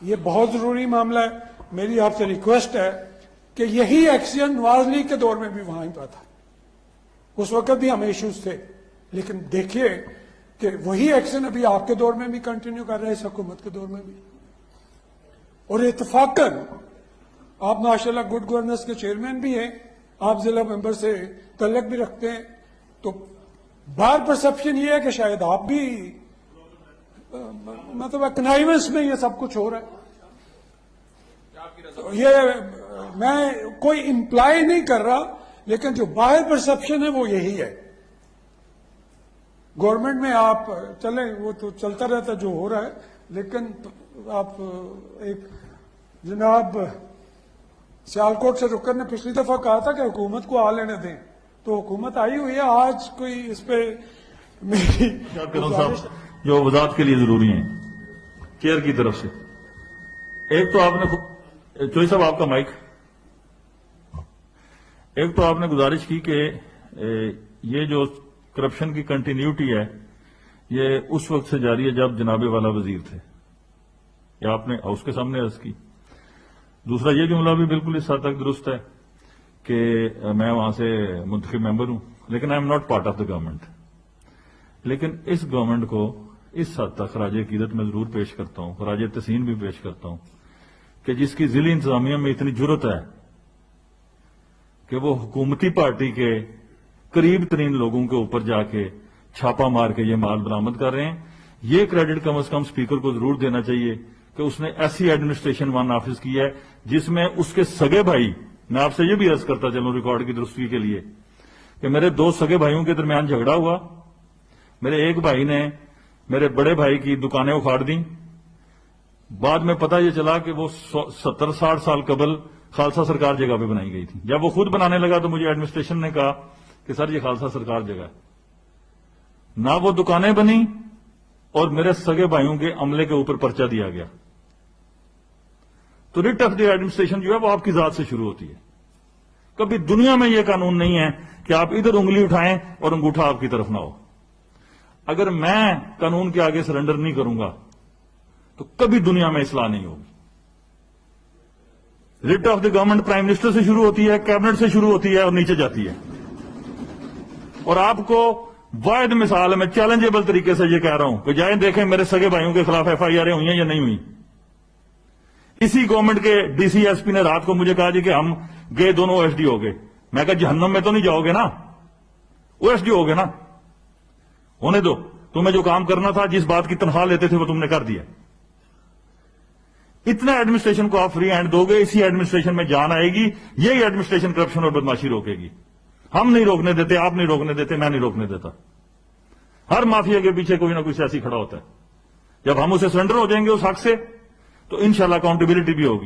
یہ بہت ضروری معاملہ ہے. میری آپ سے ریکویسٹ ہے کہ یہی ایکشن نواز لیگ کے دور میں بھی وہاں ہی پہ تھا. اس وقت بھی ہمیں ایشوز تھے, لیکن دیکھیے کہ وہی ایکشن ابھی آپ کے دور میں بھی کنٹینیو کر رہے ہیں, اس حکومت کے دور میں بھی. اور اتفاقاً آپ ماشاءاللہ گڈ گورننس کے چیئرمین بھی ہیں, آپ ضلع ممبر سے تعلق بھی رکھتے ہیں, تو باہر پرسپشن یہ ہے کہ شاید آپ بھی مطلب کنائیونس میں یہ سب کچھ ہو رہا ہے. یہ میں کوئی امپلائی نہیں کر رہا, لیکن جو باہر پرسپشن ہے وہ یہی ہے. گورنمنٹ میں آپ چلیں, وہ تو چلتا رہتا جو ہو رہا ہے, لیکن آپ ایک جناب سیالکوٹ سے رکن نے پچھلی دفعہ کہا تھا کہ حکومت کو آ لینے دیں, تو حکومت آئی ہوئی ہے. آج کوئی اس پہ میری جو وضاحت کے لیے ضروری ہیں چیئر کی طرف سے, ایک تو آپ نے چوئی صاحب آپ کا مائک, ایک تو آپ نے گزارش کی کہ یہ جو کرپشن کی کنٹینیوٹی ہے یہ اس وقت سے جاری ہے جب جناب والا وزیر تھے, یہ آپ نے ہاؤس کے سامنے عرض کی. دوسرا یہ جملہ بھی بالکل اس حد تک درست ہے کہ میں وہاں سے منتخب ممبر ہوں, لیکن I am not part of the government. لیکن اس گورنمنٹ کو اس حد تک خراج عقیدت میں ضرور پیش کرتا ہوں, خراج تحسین بھی پیش کرتا ہوں, کہ جس کی ضلعی انتظامیہ میں اتنی جرت ہے کہ وہ حکومتی پارٹی کے قریب ترین لوگوں کے اوپر جا کے چھاپا مار کے یہ مال برآمد کر رہے ہیں. یہ کریڈٹ کم از کم اسپیکر کو ضرور دینا چاہیے کہ اس نے ایسی ایڈمنسٹریشن ون نافذ کی ہے جس میں اس کے سگے بھائی, میں آپ سے یہ بھی عرض کرتا چلوں ریکارڈ کی درستگی کے لیے, کہ میرے دو سگے بھائیوں کے درمیان جھگڑا ہوا, میرے ایک بھائی نے میرے بڑے بھائی کی دکانیں اکھاڑ دیں, بعد میں پتہ یہ چلا کہ وہ 70-60 سال قبل خالصہ سرکار جگہ پہ بنائی گئی تھی. جب وہ خود بنانے لگا تو مجھے ایڈمنسٹریشن نے کہا کہ سر یہ خالصہ سرکار جگہ ہے. نہ وہ دکانیں بنی اور میرے سگے بھائیوں کے عملے کے اوپر پرچہ دیا گیا. تو ریٹ آف دی ایڈمنسٹریشن جو ہے وہ آپ کی ذات سے شروع ہوتی ہے. کبھی دنیا میں یہ قانون نہیں ہے کہ آپ ادھر انگلی اٹھائیں اور انگوٹھا آپ کی طرف نہ ہو. اگر میں قانون کے آگے سرنڈر نہیں کروں گا تو کبھی دنیا میں اصلاح نہیں ہوگی. Rate of the government prime minister سے شروع ہوتی ہے, کیبنٹ سے شروع ہوتی ہے اور نیچے جاتی ہے. اور آپ کو واحد مثال میں چیلنجیبل طریقے سے یہ کہہ رہا ہوں کہ جائیں دیکھیں میرے سگے بھائیوں کے خلاف ایف آئی آریں ہوئی ہیں یا نہیں ہوئی. اسی گورنمنٹ کے ڈی سی ایس پی نے رات کو مجھے کہا جی کہ ہم گئے دونوں او ایس ڈی ہو گئے. میں کہا جہنم میں تو نہیں جاؤ گے نا, او ایس ڈی ہو گے نا, ہونے دو. تمہیں جو کام کرنا تھا, جس بات کی تنخواہ لیتے تھے وہ تم نے کر دیا. اتنا ایڈمنسٹریشن کو آپ فری ہینڈ دو گے, اسی ایڈمنسٹریشن میں جان آئے گی. یہی ایڈمنسٹریشن کرپشن اور بدماشی روکے گی. ہم نہیں روکنے دیتے, آپ نہیں روکنے دیتے, میں نہیں روکنے دیتا. ہر مافیا کے پیچھے کوئی نہ کوئی سیاسی کھڑا ہوتا ہے. جب ہم اسے سرنڈر ہو جائیں گے اس حق سے تو انشاءاللہ اکاؤنٹیبلٹی بھی ہوگی.